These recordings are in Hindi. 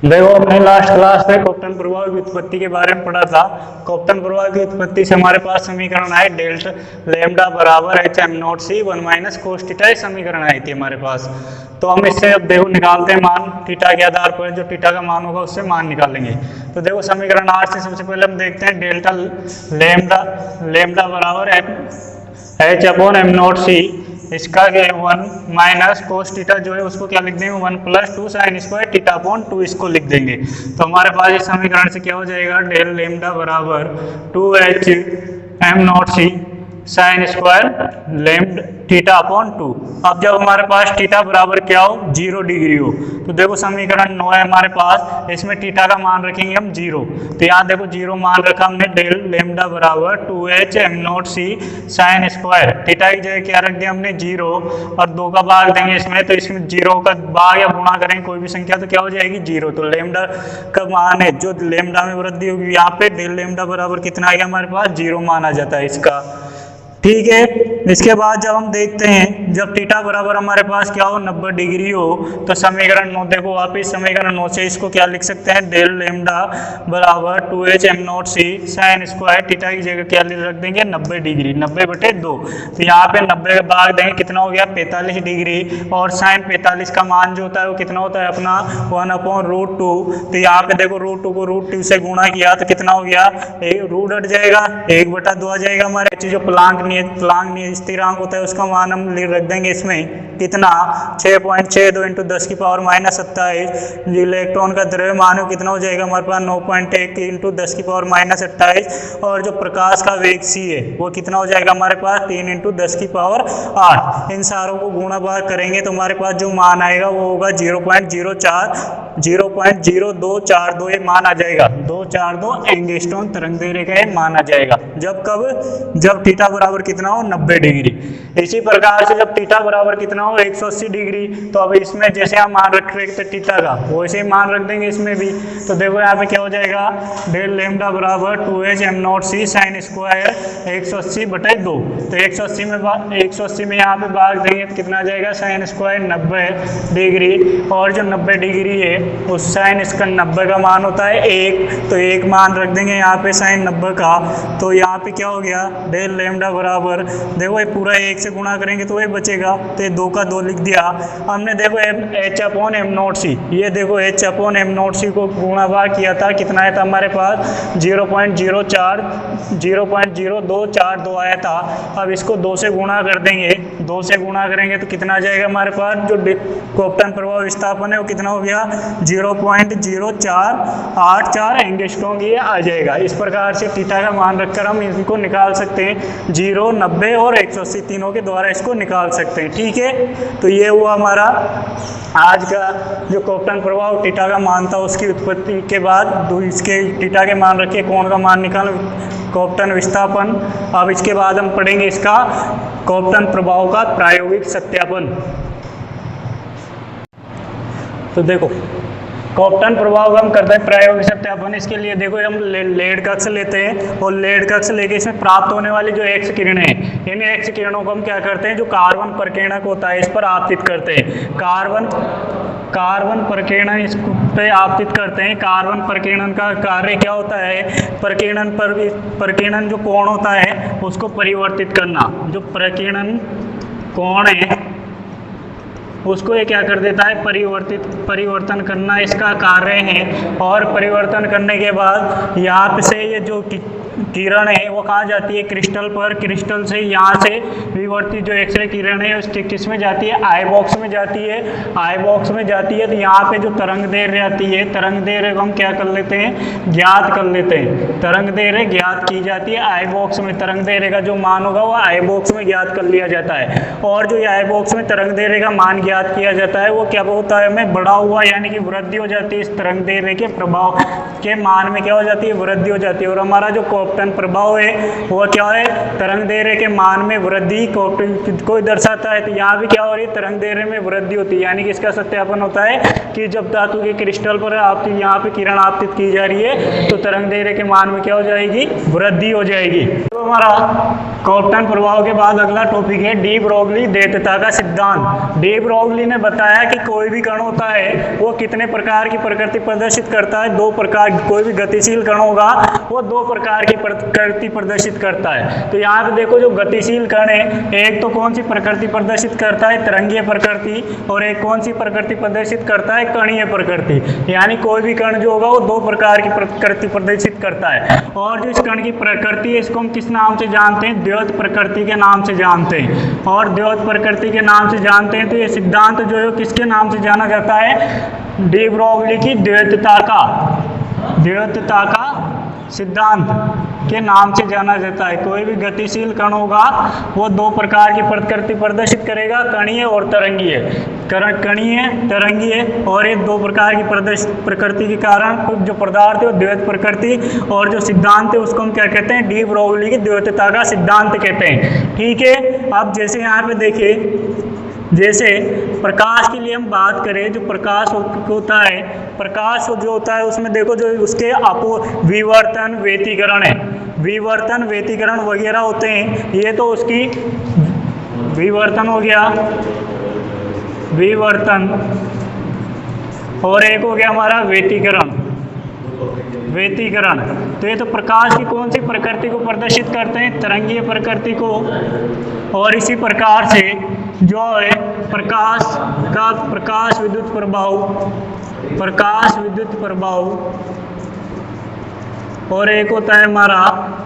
देखो हमने लास्ट क्लास में कोप्टन प्रभाव की उत्पत्ति के बारे में पढ़ा था। कोप्टन प्रभाव की उत्पत्ति से हमारे पास समीकरण आए डेल्टा लैम्डा बराबर H M not C one minus cos theta, समीकरण आई थी हमारे पास। तो हम इससे अब देखो निकालते हैं मान, थीटा के आधार पर जो थीटा का मान होगा उससे मान निकालेंगे। तो देखो समीकरण आठ से सबसे पहले हम देखते हैं डेल्टा लैम्डा लैम्डा बराबर एच अपॉन एम नॉट सी, इसका क्या है वन माइनस कोस थीटा जो है उसको क्या लिख देंगे one plus two sign square theta upon to, इसको लिख देंगे। तो हमारे पास इस समीकरण से क्या हो जाएगा, डेल लैम्डा बराबर two H M not C sine square lambda theta upon two. अब जब हमारे पास थीटा बराबर क्या हो, 0 डिग्री हो, तो देखो समीकरण 9 है हमारे पास, इसमें थीटा का मान रखेंगे हम 0। तो यहाँ देखो 0 मान रखा हमने, डेल लैम्डा बराबर two H M not C sine square, theta की जगह क्या रख दिया हमने 0 और 2 का भाग देंगे इसमें, तो इसमें 0 का भाग या गुणा करेंगे कोई भी संख्या तो क्या हो जाएगी 0। तो लैम्डा का मान है जो लैम्डा में वृद्धि होगी यहाँ पे डेल लैम्डा बराबर कितना आ गया हमारे पास 0 माना जाता है इसका, ठीक है। इसके बाद जब हम देखते हैं जब थीटा बराबर हमारे पास क्या हो 90 डिग्री हो, तो समीकरण 9 देखो वापिस समीकरण 9 से इसको क्या लिख सकते हैं, डेल लैम्डा बराबर two H M not C sine square theta की जगह क्या रख देंगे 90 डिग्री, 90/2। तो यहाँ पे 90 का भाग देंगे कितना हो गया 45 डिग्री, और साइन 45 का मान जो होता है वो कितना होता है अपना 1/√2। तो यहाँ पे देखो √2 को √2 से गुणा किया तो कितना हो गया, रूट हट जाएगा 1/2 आ जाएगा हमारे, जो प्लांक स्थिरांक होता है उसका मान हम रख देंगे इसमें कितना 6.62 × 10 की पावर -27। इलेक्ट्रॉन का द्रव्यमान कितना हो जाएगा हमारे पास 9.1 × 10 की पावर -28, और जो प्रकाश का वेग c है वो कितना हो जाएगा हमारे पास 3 × 10 की पावर 8। इन सारों को गुणा भाग करेंगे तो हमारे पास जो मान आएगा वो होगा 0.0242 ये मान आ जाएगा, 242 एंगस्ट्रॉम तरंग दैर्ध्य का ये मान आ जाएगा। जब कब, जब थीटा बराबर कितना हो 90 डिग्री। इसी प्रकार से जब थीटा बराबर कितना हो 180 डिग्री, तो अब इसमें जैसे हम मान रख रहे थे थीटा का वैसे ही मान रख देंगे इसमें भी। तो देखो यहाँ पे क्या हो जाएगा, डेल लैम्डा बराबर two H M not C sine square 180/2। तो 180 में यहाँ पे भाग देंगे तो कितना आ जाएगा साइन स्क्वायर 90 डिग्री, और जो 90 डिग्री है उस साइन इसका 90 का मान होता है 1, तो 1 मान रख देंगे यहाँ पे साइन 90 का। तो यहाँ पे क्या हो गया, डेल लैम्डा बराबर देखो ये पूरा 1 से गुणा करेंगे तो ये बचेगा, तो ये 2 का 2 लिख दिया हमने। देखो एच अपॉन एम नॉट सी, ये देखो एच अपॉन एम नॉट सी को गुणा भाग किया था, कितना आया था हमारे पास 0.0242 आया था। अब इसको 2 से गुणा कर देंगे, 2 से गुणा करेंगे तो कितना आ जाएगा हमारे पास, जो कोप्टन प्रभाव विस्थापन है वो कितना हो गया 0.0484 एंगस्ट्रॉम ये आ जाएगा। इस प्रकार से थीटा का मान रखकर हम इनको निकाल सकते हैं, 0, 90 और 180 तीनों के द्वारा इसको निकाल सकते हैं, ठीक है। तो ये हुआ हमारा आज का जो कोप्टन प्रभाव थीटा का मान था उसकी उत्पत्ति के बाद इसके थीटा के मान रखे कोण का मान निकाल कोप्टन विस्थापन। अब इसके बाद हम पढ़ेंगे इसका कोप्टन प्रभाव का प्रायोगिक सत्यापन। तो देखो कोप्टन प्रभाव हम करते हैं प्रायोगिक सत्यापन। इसके लिए देखो हम लेड कक्ष लेते हैं, और लेड कक्ष लेके इसमें प्राप्त होने वाली जो एक्स किरणें हैं, इन एक्स किरणों को हम क्या करते हैं, जो कार्बन परिकिरणक होता है इस पर आपतित करते हैं। कार्बन परिकिरण इस पे आपतित करते हैं। कार्बन परिकिरण का कार्य क्या होता है, परिकिरण जो कोण होता है उसको परिवर्तित करना। जो परिकिरण कोण है उसको ये क्या कर देता है, परिवर्तन करना इसका कार्य है। और परिवर्तन करने के बाद यहाँ से ये जो किरण है वो कहाँ जाती है, क्रिस्टल पर। क्रिस्टल से यहाँ से विवर्तित जो एक्सरे किरण है उसके किस में जाती है, आई बॉक्स में जाती है। आई बॉक्स में जाती है तो यहाँ पे जो तरंग दैर्ध्य आती है, तरंग दैर्ध्य को हम क्या कर लेते हैं, ज्ञात कर लेते हैं। तरंग दैर्ध्य ज्ञात की जाती है आई बॉक्स में, तरंग दैर्ध्य का जो मान होगा वो आई बॉक्स में ज्ञात कर लिया जाता है। और जो आई बॉक्स में तरंग दैर्ध्य का मान ज्ञात किया जाता है वो क्या होता है, हमें बढ़ा हुआ यानी कि वृद्धि हो जाती है। इस तरंग दैर्ध्य के प्रभाव के मान में क्या हो जाती है, वृद्धि हो जाती है। और हमारा जो कॉप्टन प्रभाव है वो क्या है, तरंग दैर्घ्य के मान में वृद्धि को दर्शाता है। तो यहाँ भी क्या हो रही है, तरंग दैर्घ्य में वृद्धि होती है, यानी कि इसका सत्यापन होता है कि जब धातु के क्रिस्टल पर यहाँ पे किरण आपतित की जा रही है तो तरंग दैर्घ्य के मान में क्या हो जाएगी, वृद्धि हो जाएगी। तो हमारा कॉप्टन प्रभाव के बाद अगला टॉपिक है डी ब्रोगली द्वैतता का सिद्धांत। डी ब्रोगली ने बताया कि कोई भी कण होता है वो कितने प्रकार की प्रकृति प्रदर्शित करता है, दो प्रकार, कोई भी गतिशील कण होगा वो दो प्रकार की प्रकृति प्रदर्शित करता है। तो यहाँ पे देखो जो गतिशील कण है, एक तो कौन सी प्रकृति प्रदर्शित करता है, तरंगीय प्रकृति, और एक कौन सी प्रकृति प्रदर्शित करता है, कणीय प्रकृति। यानी कोई भी कण जो होगा वो दो प्रकार की प्रकृति प्रदर्शित करता है। और जो इस कण की प्रकृति है इसको हम किस नाम से जानते हैं, द्वैत प्रकृति के नाम से जानते हैं। और द्वैत प्रकृति के नाम से जानते हैं तो ये सिद्धांत जो है किसके नाम से जाना जाता है, डी ब्रोगली की द्वैतता का सिद्धांत के नाम से जाना जाता है। कोई भी गतिशील कण होगा वो दो प्रकार की प्रकृति प्रदर्शित करेगा, कणीय और तरंगीय। कणीय, तरंगीय, और ये दो प्रकार की प्रकृति के कारण जो पदार्थ है वो द्वैत प्रकृति, और जो सिद्धांत है उसको हम क्या कहते हैं, डी ब्रोगली की द्वैतता का सिद्धांत कहते हैं। ठीक है, अब जैसे यहाँ पे देखिए, जैसे प्रकाश के लिए हम बात करें, जो प्रकाश होता है, प्रकाश जो होता है उसमें देखो जो उसके विवर्तन, व्यतिकरण है, विवर्तन, व्यतिकरण वगैरह होते हैं। ये तो उसकी विवर्तन हो गया, विवर्तन, और एक हो गया हमारा व्यतिकरण। तो ये तो प्रकाश की कौन सी प्रकृति को प्रदर्शित करते हैं, तरंगीय प्रकृति को। और इसी प्रकार से जो है प्रकाश विद्युत प्रभाव, और एक होता है हमारा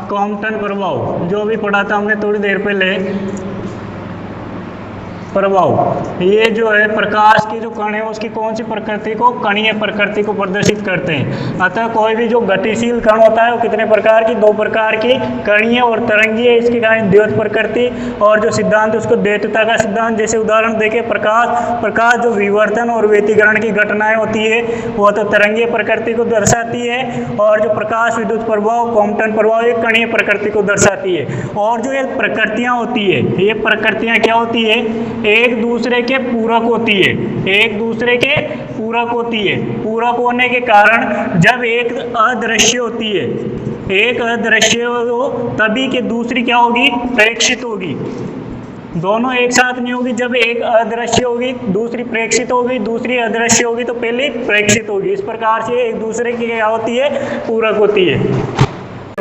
कॉम्पटन प्रभाव, जो भी पढ़ा था हमने थोड़ी देर पहले, प्रभाव। ये जो है प्रकाश की जो कण है उसकी कौन सी प्रकृति को, कणीय प्रकृति को प्रदर्शित करते हैं। अतः कोई भी जो गतिशील कण होता है वो कितने प्रकार की, दो प्रकार की, कणीय और तरंगीय, इसकी कारण द्वैत प्रकृति। और जो सिद्धांत उसको द्वैतता का सिद्धांत, जैसे उदाहरण देखें, प्रकाश जो विवर्तन और व्यतिकरण की घटनाएं होती है वो तो तरंगीय प्रकृति को दर्शाती है, और जो प्रकाश विद्युत प्रभाव, कॉम्पटन प्रभाव, ये कणीय प्रकृति को दर्शाती है। और जो ये प्रकृतियां होती है, ये प्रकृतियां क्या होती है, एक दूसरे के पूरक होती है, एक दूसरे के पूरक होती है। पूरक होने के कारण जब एक अदृश्य होती है, एक अदृश्य हो तभी के दूसरी क्या होगी, प्रेक्षित होगी। दोनों एक साथ नहीं होगी, जब एक अदृश्य होगी दूसरी प्रेक्षित होगी, दूसरी अदृश्य होगी तो पहले प्रेक्षित होगी। इस प्रकार से एक दूसरे की क्या होती है, पूरक होती है।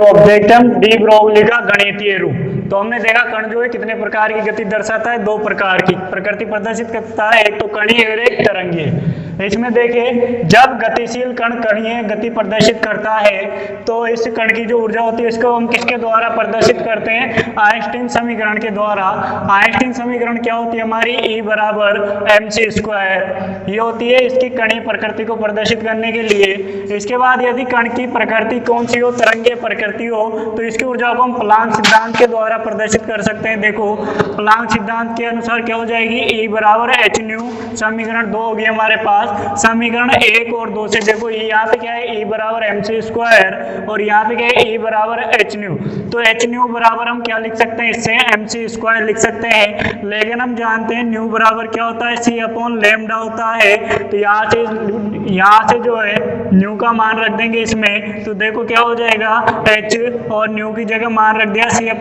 ऑब्जेक्टम डी ब्रोगली का गणितीय रूप। तो हमने देखा कण जो है कितने प्रकार की गति दर्शाता है, दो प्रकार की प्रकृति प्रदर्शित करता है, एक तो कणीय और एक तरंगीय। इसमें देखिए जब गतिशील कण कणीय गति प्रदर्शित करता है तो इस कण की जो ऊर्जा होती है इसको हम किसके द्वारा प्रदर्शित करते हैं, आइंस्टीन समीकरण के द्वारा। आइंस्टीन समीकरण क्या होती है हमारी, E बराबर mc², ये होती है इसकी कणीय प्रकृति को प्रदर्शित करने के लिए। इसके बाद यदि कण की प्रकृति कौन सी हो, तरंगीय प्रकृति हो, तो इसकी ऊर्जा को हम प्लांक सिद्धांत के द्वारा प्रदर्शित कर सकते हैं। देखो प्लांक सिद्धांत के अनुसार क्या हो जाएगी, E बराबर hν, समीकरण 2 होगी हमारे पास। समीकरण 1 और 2 से देखो यहाँ पे क्या है, E बराबर mc² और यहाँ पे क्या है, E बराबर hν। तो hν बराबर हम क्या लिख सकते हैं, इससे mc² लिख सकते हैं। लेकिन हम जानते हैं ν बराबर क्या होता है, c/λ होता है। तो यहाँ से जो है ν का मान रख देंगे इसमें, तो देखो क्या हो जाएगा, h और ν की जगह मान रख दिया c/λ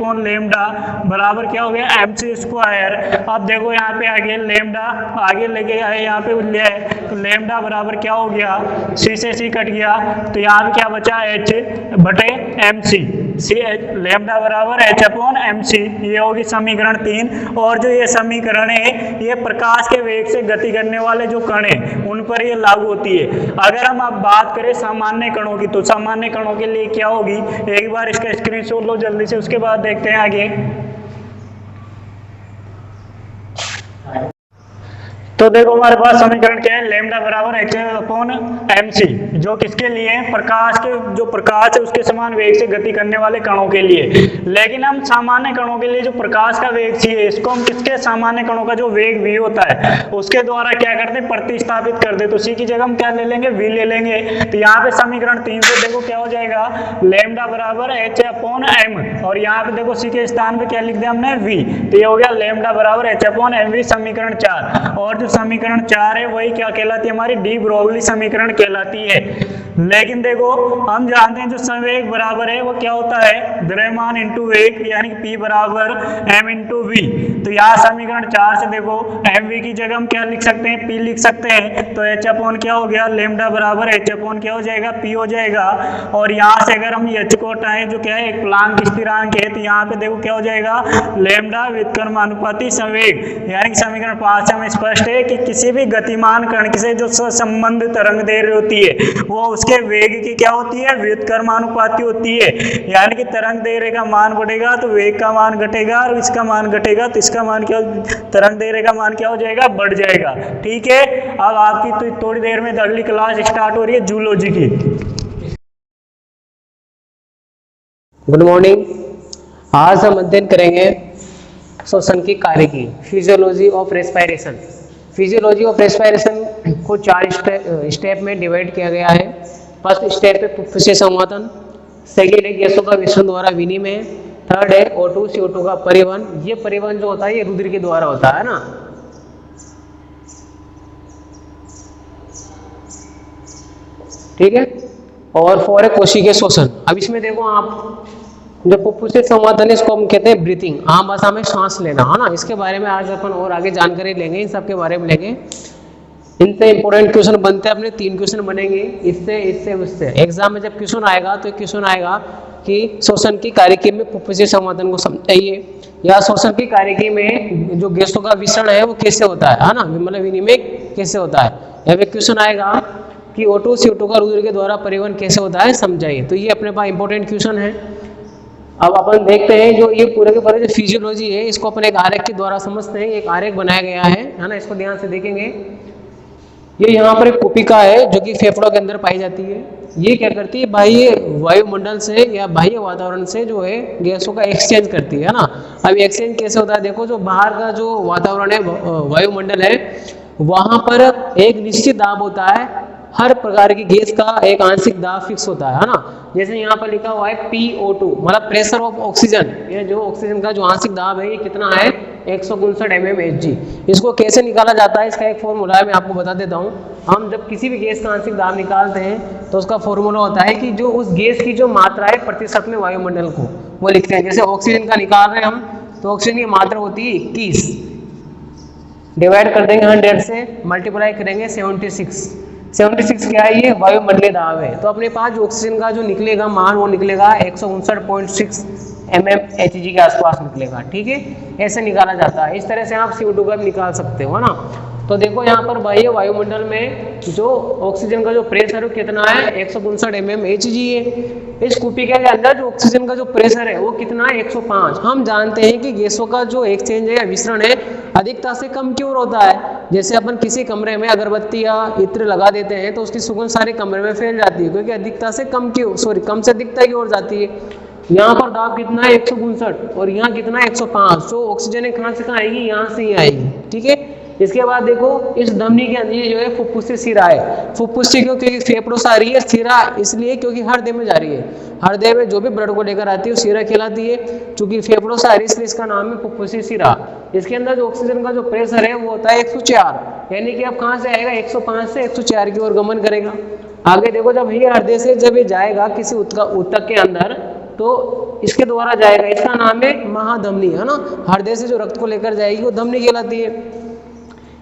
बराबर क्या हो गया, mc²। अब देखो यहाँ पे आगे लैम्डा आगे लेके आए, यहाँ पे ले आए, तो लैम्डा बराबर क्या हो गया, c से c कट गया, तो यहाँ पे क्या बचा, h/mc, लैम्डा बराबर h/mc। ये होगी समीकरण 3। और जो ये समीकरण है ये प्रकाश के वेग से गति करने वाले जो कण है उन पर ये लागू होती है। अगर हम अब बात करें सामान्य कणों की, तो सामान्य कणों के लिए क्या होगी, एक बार इसका स्क्रीनशॉट लो जल्दी से, उसके बाद देखते हैं आगे। तो देखो हमारे पास समीकरण क्या है, लैम्डा बराबर h/mc, जो किसके लिए है, प्रकाश के, जो प्रकाश है उसके समान वेग से गति करने वाले कणों के लिए। लेकिन हम सामान्य कणों के लिए जो प्रकाश का वेग चाहिए, इसको हम किसके, सामान्य कणों का जो वेग v होता है उसके द्वारा क्या करते हैं, प्रतिस्थापित कर दे। तो c की जगह हम क्या ले लेंगे, v ले लेंगे। तो यहाँ पे समीकरण 3 से देखो क्या हो जाएगा, लैम्डा बराबर h/m, और यहाँ पे देखो c के स्थान पे क्या लिख दिया हमने, v। तो ये हो गया लैम्डा बराबर h/mv समीकरण 4। और जो समीकरण 4 है वही क्या कहलाती है, हमारी डी ब्रोगली समीकरण कहलाती है। लेकिन देखो हम जानते हैं जो संवेग बराबर है वो क्या होता है, द्रव्यमान इंटू वेग, यानी कि P बराबर m इंटू वी। तो यहाँ समीकरण 4 से देखो mv की जगह हम क्या लिख सकते हैं, P लिख सकते हैं। तो h/ क्या हो गया, लैम्डा बराबर h/ क्या हो जाएगा, P हो जाएगा। और यहाँ से अगर हम h को हटाएं जो क्या है, एक प्लांक स्थिरांक है, तो यहाँ पे देखो क्या हो जाएगा, लैम्डा व्युत्क्रमानुपाती संवेग। यानी कि समीकरण 5 से हमें स्पष्ट है कि किसी भी गतिमान कण से जो संबंध तरंग दैर्घ्य होती है वो उसके वेग की क्या होती है, व्युत्क्रमानुपाती होती है। यानी कि तरंग दैर्घ्य का मान बढ़ेगा तो वेग का मान घटेगा, और इसका मान घटेगा तो इसका मान क्या, तरंग दैर्घ्य का मान क्या हो जाएगा, बढ़ जाएगा। ठीक है, अब आपकी तो थोड़ी देर में अगली क्लास स्टार्ट हो रही है जूलॉजी की। Good morning. आज हम अध्ययन करेंगे श्वसन की कार्यकी, physiology of respiration. Physiology of respiration को 4 स्टेप में डिवाइड किया गया है। फर्स्ट स्टेप है फुफ्फुसीय संवर्धन, सेकेंड है गैसों का मिश्रण द्वारा विनिमय, थर्ड है O2 CO2 का परिवहन। ये परिवहन जो होता है ये रुधिर के द्वारा होता है ना। ठीक है, और 4 है कोशिकीय शोषण। अब इसमें देखो आप, जो फुफ्फुसीय संवर्धन है इसको हम कहते हैं ब्रीथिंग, आम भाषा में सांस लेना, है ना। इसके बारे में आज अपन और आगे जानकारी लेंगे, इन सब के बारे में लेंगे। इनसे इंपॉर्टेंट क्वेश्चन बनते हैं अपने, 3 क्वेश्चन बनेंगे, इससे उससे। एग्जाम में जब क्वेश्चन आएगा तो क्वेश्चन आएगा कि शोषण की कार्यकी में फुफ्फुसीय संवर्धन को समझाइए, या शोषण की कार्यकी में जो गैसों का विसरण है वो कैसे होता है ना, मतलब विनिमय कैसे होता है। या फिर क्वेश्चन आएगा कि O2 CO2 का रुधिर के द्वारा परिवहन कैसे होता है, समझाइए। तो ये अपने पास इंपॉर्टेंट क्वेश्चन है। अब अपन देखते हैं जो ये पूरे के पूरे जो फिजियोलॉजी है इसको अपन एक आरेख के द्वारा समझते हैं। एक आरेख बनाया गया है ना, इसको ध्यान से देखेंगे। ये यहाँ पर एक कोशिका है जो कि फेफड़ों के अंदर पाई जाती है। ये क्या करती है, बाह्य वायुमंडल से या बाह्य वातावरण से जो है गैसों का एक्सचेंज करती है ना। अब एक्सचेंज कैसे होता है, देखो जो बाहर का जो वातावरण है, वायुमंडल है, वहां पर एक निश्चित दाब होता है। हर प्रकार की गैस का एक आंशिक दाब फिक्स होता है ना। जैसे यहाँ पर लिखा हुआ है PO2, मतलब प्रेशर ऑफ ऑक्सीजन। ये जो ऑक्सीजन का जो आंशिक दाब है ये कितना है, 159 mmHg। इसको कैसे निकाला जाता है, इसका एक फॉर्मूला है, मैं आपको बता देता हूँ। हम जब किसी भी गैस का आंशिक दाब निकालते हैं तो उसका फॉर्मूला होता है कि जो उस गैस की जो मात्रा है प्रतिशत में वायुमंडल को, वो लिखते हैं। जैसे ऑक्सीजन का निकाल रहे हैं हम, तो ऑक्सीजन की मात्रा होती है 21, डिवाइड कर देंगे 100 से, मल्टीप्लाई करेंगे 76 क्या है, ये वायुमंडलीय दाब है। तो अपने पास जो ऑक्सीजन का जो निकलेगा मान वो निकलेगा 159.6 mmHg के आसपास निकलेगा। ठीक है, ऐसे निकाला जाता है। इस तरह से आप CO2 का भी निकाल सकते हो ना। तो देखो यहाँ पर बाह्य वायुमंडल में जो ऑक्सीजन का जो प्रेशर है वो कितना है, 159 mmHg है। इस कुपिका के अंदर जो ऑक्सीजन का जो प्रेशर है वो कितना है, 105। हम जानते हैं कि गैसों का जो एक्सचेंज है या विसरण है अधिकता से कम क्यों होता है। जैसे अपन किसी कमरे में अगरबत्ती या इत्र लगा देते हैं तो उसकी सुगंध सारे कमरे में फैल जाती है, क्योंकि अधिकता से कम कम से अधिकता की ओर जाती है। यहाँ पर दाब कितना है, 159, और यहाँ कितना है, 105। तो ऑक्सीजन कहाँ से कहाँ आएगी, यहाँ से ही आएगी। ठीक है, इसके बाद देखो इस धमनी के अंदर जो है फुफ्फुसीय शिरा है। फुफ्फुसीय क्यों, क्योंकि फेफड़ों से आ रही है, शिरा इसलिए क्योंकि हृदय में जा रही है। हृदय में जो भी ब्लड को लेकर आती है वो शिरा कहलाती है। चूंकि फेफड़ों से आ रही है इसलिए इसका नाम है फुफ्फुसीय शिरा। इसके अंदर जो ऑक्सीजन का जो प्रेशर है वो होता है 104, यानी कि अब कहाँ से आएगा, 105 से 104 की ओर गमन करेगा। आगे देखो जब ये हृदय से जब ये जाएगा किसी ऊतक के अंदर तो इसके द्वारा जाएगा, इसका नाम है महाधमनी, है ना। हृदय से जो रक्त को लेकर जाएगी वो धमनी कहलाती है।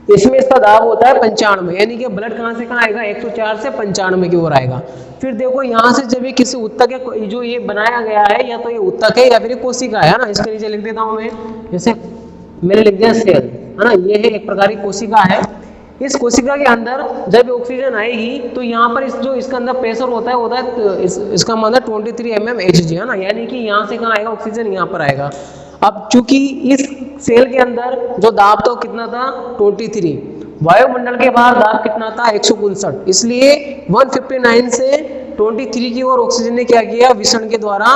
इसमें इसका दाब होता है 95, यानी कि ब्लड कहाँ से कहाँ आएगा, 104 से 95 की ओर आएगा। फिर देखो यहाँ से जब ये किसी ऊतक है, जो ये बनाया गया है, या तो ये ऊतक है या फिर कोशिका है ना। इसके नीचे लिख देता हूँ मैं, जैसे मैंने लिख दिया सेल, है ना। ये है एक प्रकार की कोशिका है। इस कोशिका के अंदर जब ऑक्सीजन आएगी तो यहाँ पर जो इसका अंदर प्रेशर होता है इसका मतलब 23 mmHg, है ना। यानी कि यहाँ से कहाँ आएगा, ऑक्सीजन यहाँ पर आएगा। अब चूंकि इस सेल के अंदर जो दाब तो कितना था, 23, वायुमंडल के बाहर दाब कितना था 159, इसलिए 159 से 23 की ओर ऑक्सीजन ने क्या किया, विषण के द्वारा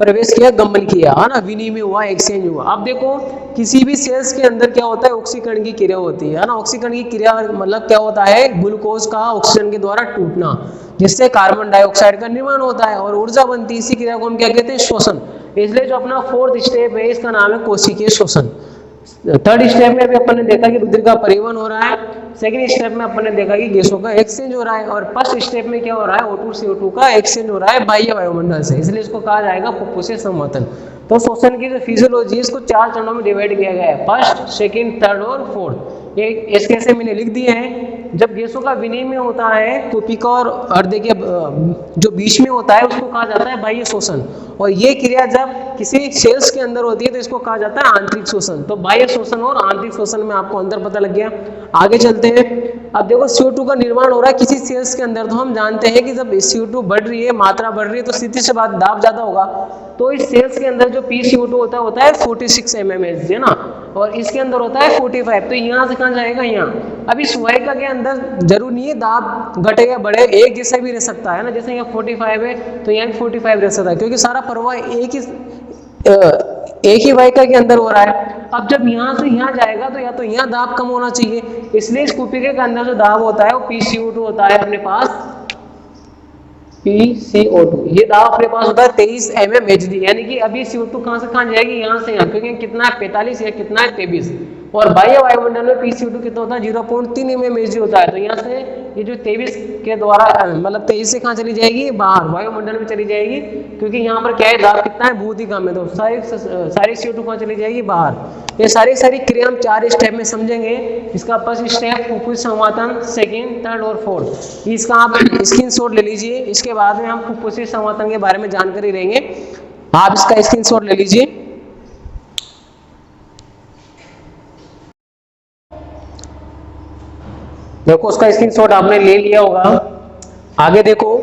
प्रवेश किया, गमन किया, है ना, विनिमय हुआ, एक्सचेंज हुआ। अब देखो किसी भी सेल्स के अंदर क्या होता है, ऑक्सीकरण की क्रिया होती है ना। ऑक्सीकरण की क्रिया मतलब क्या होता है, ग्लूकोज का ऑक्सीजन के द्वारा टूटना, जिससे कार्बन डाइऑक्साइड का निर्माण होता है और ऊर्जा बनती है। इसी क्रिया को हम क्या कहते हैं, श्वसन। इसलिए जो अपना 4th स्टेप है इसका नाम है कोशिकीय श्वसन। 3rd स्टेप में अभी अपन ने देखा कि रुधिर का परिवहन हो रहा है, 2nd स्टेप में अपन ने देखा कि गैसों का एक्सचेंज हो रहा है, और 1st स्टेप में क्या हो रहा है, O2 CO2 का एक्सचेंज हो रहा है बाह्य वायुमंडल से, इसलिए इसको कहा जाएगा फुफ्फुसीय संवर्धन। तो श्वसन की जो फिजियोलॉजी है इसको 4 चरणों में डिवाइड किया गया है, 1st, 2nd, 3rd और 4th। ये इसके ऐसे मैंने लिख दिए हैं। जब गैसों का विनिमय होता है तो पिका और हृदय के जो बीच में होता है उसको कहा जाता है बाह्य श्वसन, और ये क्रिया जब किसी सेल्स के अंदर होती है तो इसको कहा जाता है आंतरिक श्वसन। तो बाह्य श्वसन और आंतरिक श्वसन में आपको अंतर पता लग गया। आगे चलते हैं। अब देखो CO2 का निर्माण हो रहा है किसी सेल्स के अंदर, तो हम जानते हैं कि जब CO2 बढ़ रही है, मात्रा बढ़ रही है, तो सीधी सी बात दाब ज्यादा होगा। तो इस सेल्स के अंदर जो PCO2 होता है 46 mmHg है ना, और इसके अंदर होता है 45। तो यहाँ से कहाँ जाएगा, यहाँ। अब इस वाहिका के अंदर जरूर नहीं है दाब घटे या बढ़े, एक जैसा भी रह सकता है ना। जैसे यहाँ 45 है तो यहाँ भी 45 रह सकता है, क्योंकि सारा प्रवाह एक ही वाहिका के अंदर हो रहा है। अब जब यहाँ से यहाँ जाएगा तो या तो यहाँ दाब कम होना चाहिए, इसलिए इस कुपिके के अंदर जो दाब होता है वो PCO2 होता है अपने पास, PCO2। ये दाब अपने पास होता है 23 mmHg, यानी कि अभी CO2 कहाँ से कहाँ जाएगी, यहाँ से यहाँ, क्योंकि कितना है 45 या कितना है 23। और बाह्य वायुमंडल में PCO2 कितना होता है 0.3 mmHg होता है। तो यहाँ से ये जो 23 के द्वारा मतलब 23 से कहाँ चली जाएगी, बाहर वायुमंडल में चली जाएगी, क्योंकि यहाँ पर क्या है, दाब कितना है, बहुत ही कम है। तो सारी CO2 कहाँ चली जाएगी, बाहर। ये सारी क्रिया हम 4 स्टेप में समझेंगे। इसका फर्स्ट स्टेप फुफ्फुस संवर्धन, 2nd, 3rd और 4th। इसका आप स्क्रीनशॉट ले लीजिए। इसके बाद में हम फुफ्फुसीय संवर्धन के बारे में जानकारी लेंगे, आप इसका स्क्रीनशॉट ले लीजिए। देखो उसका स्क्रीनशॉट आपने ले लिया होगा। आगे देखो,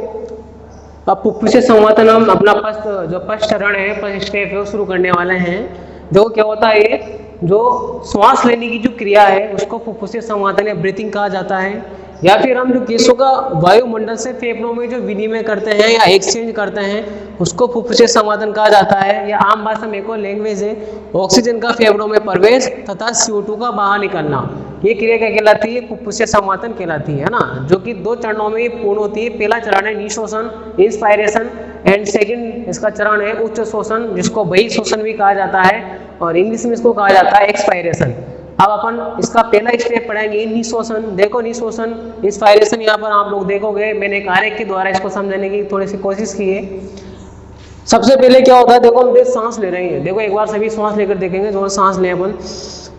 अब फुफ्फुसीय संवर्धन हम अपना फर्स्ट चरण है, फर्स्ट स्टेप है, वो शुरू करने वाले हैं। देखो क्या होता है, जो श्वास लेने की जो क्रिया है उसको फुफ्फुसीय संवर्धन या ब्रीथिंग कहा जाता है, या फिर हम जो गैसों का वायुमंडल से फेफड़ों में जो विनिमय करते हैं या एक्सचेंज करते हैं उसको फुफ्फुसीय संवर्धन कहा जाता है। या आम भाषा में एक और लैंग्वेज है, ऑक्सीजन का फेफड़ों में प्रवेश तथा CO2 का बाहर निकलना। ये क्रिया क्या कहलाती है, फुफ्फुसीय संवर्धन कहलाती है ना, जो कि 2 चरणों में पूर्ण होती है। पहला चरण है निःश्वसन, इंस्पायरेशन, एंड 2nd इसका चरण है उच्च श्वसन, जिसको बहिःश्वसन भी कहा जाता है, और इंग्लिश में इसको कहा जाता है एक्सपायरेशन। अब अपन इसका पहला स्टेप पढ़ेंगे, निःश्वसन। देखो निःश्वसन, इंस्पायरेशन, यहाँ पर आप लोग देखोगे मैंने एक आरेख के द्वारा इसको समझने की थोड़ी सी कोशिश की है। सबसे पहले क्या होता है, देखो हम सांस ले रहे हैं। देखो एक बार सभी सांस लेकर देखेंगे, जो सांस लें अपन,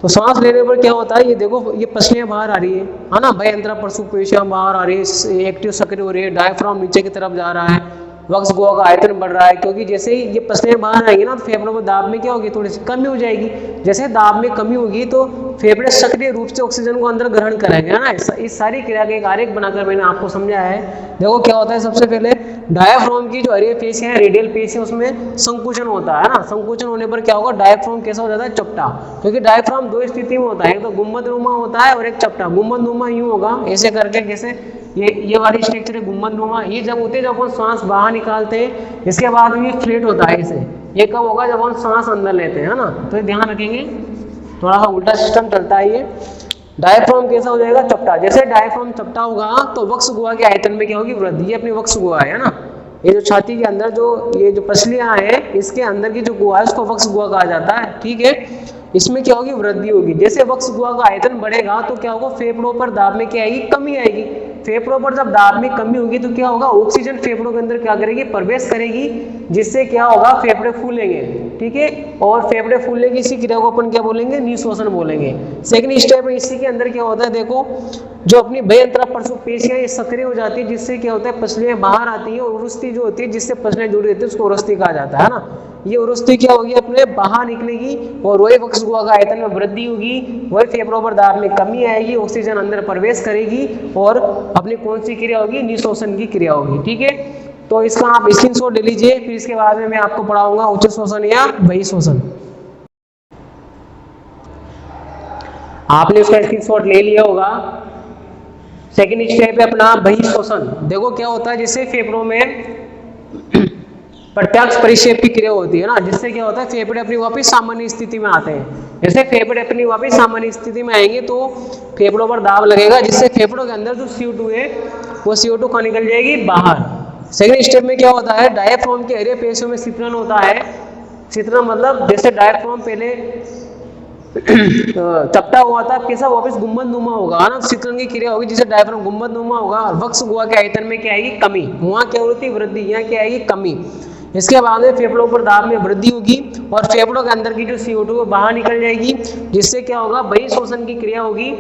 तो सांस लेने पर क्या होता है, ये देखो ये पसलियां बाहर आ रही है ना, भयंतरा परसुपेशियां बाहर आ रही है, एक्टिव सक्रिय हो रही है, डायफ्राम नीचे की तरफ जा रहा है, वक्ष गुहा का आयतन बढ़ रहा है, क्योंकि जैसे ही ये पसलियां बाहर आएंगी ना तो फेफड़ों में दाब में क्या होगी, थोड़ी सी कमी हो जाएगी। जैसे दाब में कमी होगी तो फेफड़े सक्रिय रूप से ऑक्सीजन को अंदर ग्रहण करेंगे, है ना। इस सारी क्रिया का एक आरेख बनाकर मैंने आपको समझाया है। देखो क्या होता है, सबसे पहले डायफ्राम की जो अरिय पेशी है, रेडियल पेशी है, उसमें संकुचन होता है ना। संकुचन होने पर क्या होगा, डायफ्राम कैसा हो जाता है, चपटा, क्योंकि डायफ्राम 2 स्थिति में होता है, एक तो गुंबदनुमा होता है और एक चपटा। गुंबदनुमा यूं होगा ऐसे करके, जैसे ये वाली स्ट्रक्चर है गुंबदनुमा। ये जब होते हैं जब हम सांस बाहर निकालते हैं, इसके बाद में ये फ्लैट होता है ऐसे। ये कब होगा, जब हम सांस अंदर लेते हैं, है ना। तो ध्यान रखेंगे, थोड़ा सा उल्टा सिस्टम चलता है। ये डायफ्राम कैसा हो जाएगा, चपटा। जैसे डायफ्राम चपटा होगा तो वक्ष गुहा के आयतन में क्या होगी, वृद्धि। ये अपनी वक्ष गुहा है ना, ये जो छाती के अंदर ये जो पसलियां हैं, इसके अंदर की जो गुहा है उसको वक्ष गुहा कहा जाता है, ठीक है। इसमें क्या होगी, वृद्धि होगी। जैसे वक्ष गुहा का आयतन बढ़ेगा तो क्या होगा, फेफड़ों पर दाब में क्या आएगी, कमी आएगी। फेफड़ों पर जब दाब में कमी होगी तो क्या होगा, ऑक्सीजन फेफड़ों के अंदर क्या करेगी, प्रवेश करेगी, जिससे क्या होगा, फेफड़े फूलेंगे, ठीक है। और फेफड़े फूलने की इसी क्रिया को अपन क्या बोलेंगे, निःश्वसन बोलेंगे। 2nd स्टेप में इसी के अंदर क्या होता है, देखो जो अपनी भयंतरा परसुपेशियां ये सक्रिय हो जाती है, जिससे क्या होता है, पसलियां बाहर आती हैं, और उरुस्थि जो होती है जिससे पसलियां जुड़ी रहती है उसको उरुस्थि कहा जाता है ना। ये उरुस्थि क्या होगी, अपने बाहर निकलेगी और वही वक्ष गुहा का आयतन में वृद्धि होगी, वही फेफड़ों पर दाब में कमी आएगी, ऑक्सीजन अंदर प्रवेश करेगी, और अपनी कौन सी क्रिया होगी, निःश्वसन की क्रिया होगी, ठीक है। तो इसका आप स्क्रीनशॉट ले लीजिए, फिर इसके बाद में मैं आपको पढ़ाऊंगा उच्च श्वसन या बहिःश्वसन। आपने उसका स्क्रीनशॉट ले लिया होगा। सेकंड स्टेप है अपना बहिःश्वसन। देखो क्या होता है, जैसे फेफड़ों में प्रत्यक्ष परिक्षेप की क्रिया होती है ना, जिससे क्या होता है फेफड़े अपनी वापस सामान्य स्थिति में आते हैं। जैसे फेफड़े अपनी वापस सामान्य स्थिति में आएंगे तो फेफड़ों पर दाब लगेगा, जिससे फेफड़ों के अंदर जो CO2 है वो CO2 कहाँ निकल जाएगी, बाहर। सेकंड स्टेप में क्या होता है, डायफ्राम के हरे पेशियों में सिकुड़न होता है। सिकुड़न मतलब जैसे डायफ्राम पहले चपटा हुआ था, कैसा वापस गुंबदनुमा होगा ना, सिकुड़न की क्रिया होगी जिससे डायफ्राम गुंबदनुमा होगा। और वक्ष गुहा के आयतन में क्या आएगी, कमी। वहां क्या होती है, वृद्धि। यहाँ क्या आएगी, कमी। इसके बाद में फेफड़ों पर दाब में वृद्धि होगी और फेफड़ों के अंदर की जो CO2 वो बाहर निकल जाएगी, जिससे क्या होगा, बहिःश्वसन की क्रिया होगी।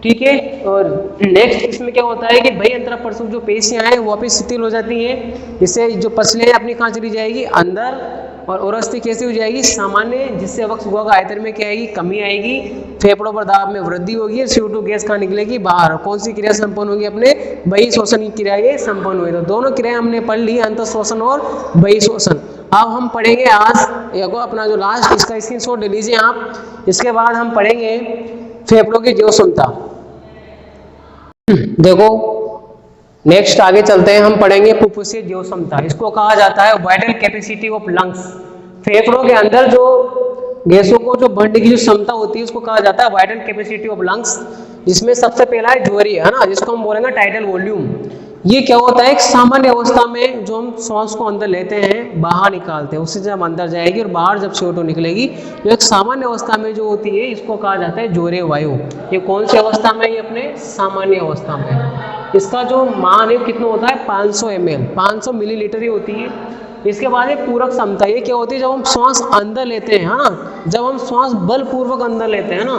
ठीक है। और नेक्स्ट इसमें क्या होता है कि बहिःअंतरप्रसुप्त जो पेशियां हैं वो वापस शिथिल हो जाती हैं, जिससे जो पसलियां अपनी कहाँ चली जाएगी, अंदर। और उरस्ती कैसे हो जाएगी, सामान्य, जिससे वक्ष गुहा का आयतन में क्या आएगी, कमी आएगी। फेफड़ों पर दाब में वृद्धि होगी, CO2 गैस कहाँ निकलेगी, बाहर। कौन सी क्रिया संपन्न होगी, अपने बहिःश्वसन की क्रिया ये संपन्न हुई। तो दोनों क्रियाएं हमने पढ़ ली, अंतःश्वसन और बहिःश्वसन। अब हम पढ़ेंगे आज देखो अपना जो लास्ट, इसका स्क्रीनशॉट ले लीजिए आप। इसके बाद हम पढ़ेंगे फेफड़ों की जीव क्षमता। देखो नेक्स्ट आगे चलते हैं, हम पढ़ेंगे फुफ्फुसीय जीव क्षमता। इसको कहा जाता है वाइटल कैपेसिटी ऑफ लंग्स। फेफड़ों के अंदर जो गैसों को जो भरने की जो क्षमता होती है उसको कहा जाता है वाइटल कैपेसिटी ऑफ लंग्स। जिसमें सबसे पहला है जोरी, है ना, जिसको हम बोलेंगे टाइटल वॉल्यूम। ये क्या होता है, एक सामान्य अवस्था में जो हम श्वास को अंदर लेते हैं, बाहर निकालते हैं, उससे जब अंदर जाएगी और बाहर जब CO2 निकलेगी, तो एक सामान्य अवस्था में जो होती है इसको कहा जाता है जोरे वायु। ये कौन सी अवस्था में, ये अपने सामान्य अवस्था में। इसका जो मान है कितना होता है, 500 ml, 500 मिलीलीटर ही होती है। इसके बाद एक पूरक क्षमता, ये क्या होती है, जब हम श्वास अंदर लेते हैं, है ना, जब हम श्वास बलपूर्वक अंदर लेते हैं ना,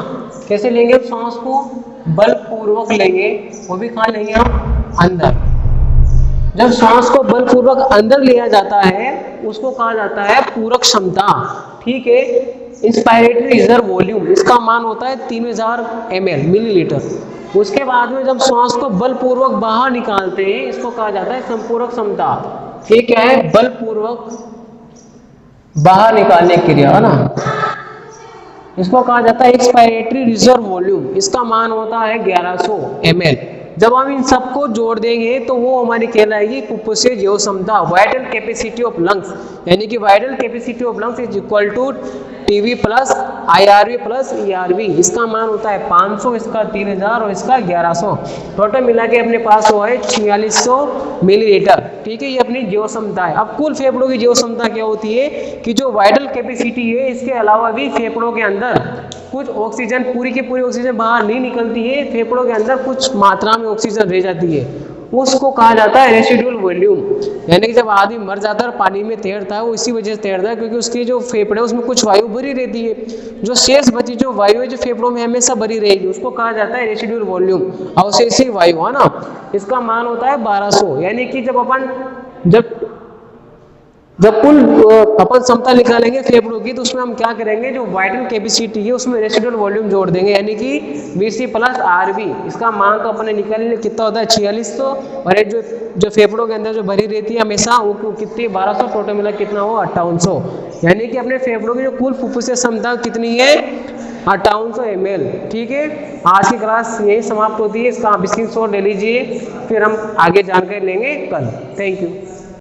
कैसे लेंगे हम श्वास को, बलपूर्वक लेंगे, वो भी कहाँ लेंगे हम, अंदर। जब श्वास को बलपूर्वक अंदर लिया जाता है उसको कहा जाता है पूरक क्षमता। ठीक है। इंस्पायरेटरी रिजर्व वॉल्यूम, इसका मान होता है 3000 ml, मिलीलीटर। उसके बाद में जब श्वास को बलपूर्वक बाहर निकालते हैं इसको कहा जाता है संपूरक क्षमता। ये क्या है, बलपूर्वक बाहर निकालने की क्रिया, है ना, इसको कहा जाता है एक्सपायरेटरी रिजर्व वॉल्यूम। इसका मान होता है 1100 ml। जब हम इन सबको जोड़ देंगे तो वो हमारी कहलाएगी फुफ्फुसीय जीव क्षमता, वाइटल कैपेसिटी ऑफ लंग्स। यानी कि vital capacity of lungs is equal to TB plus IRV plus ERV। इसका मान होता है 500, इसका 3000 और इसका 1100। टोटल मिला के अपने पास हुआ है 4600 मिलीलीटर। ठीक है, ये अपनी जीव क्षमता है। अब कुल फेफड़ों की जीव क्षमता क्या होती है कि जो वाइटल कैपेसिटी है, इसके अलावा भी फेफड़ों के अंदर कुछ ऑक्सीजन, पूरी की पूरी ऑक्सीजन बाहर नहीं निकलती है, फेफड़ों के अंदर कुछ मात्रा में ऑक्सीजन रह जाती है, उसको कहा जाता है रेसिडुअल वॉल्यूम। यानी कि जब आदमी मर जाता है और पानी में तैरता है, वो इसी वजह से तैरता है क्योंकि उसकी जो फेफड़े उसमें कुछ वायु भरी रहती है। जो शेष बची जो वायु है जो फेफड़ों में हमेशा भरी रहेगी उसको कहा जाता है रेसिडुअल वॉल्यूम, अवशेषी वायु, है ना। इसका मान होता है 1200। यानी कि जब कुल अपन क्षमता निकालेंगे फेफड़ों की तो उसमें हम क्या करेंगे, जो वाइटल कैपेसिटी है उसमें रेसिडुअल वॉल्यूम जोड़ देंगे, यानी कि VC प्लस RV। इसका मान तो अपने निकाल कितना होता है 4600, और एक जो फेफड़ों के अंदर जो भरी रहती है हमेशा वो कितनी 1200, टोटल मिला कितना हो 5800। यानी कि अपने फेफड़ों की जो कुल फुफ्फुसीय क्षमता कितनी है 5800 ml। ठीक है, आज की क्लास यही समाप्त होती है। इसका आप स्क्रीनशॉट ले लीजिए, फिर हम आगे जानकारी लेंगे कल। Thank you.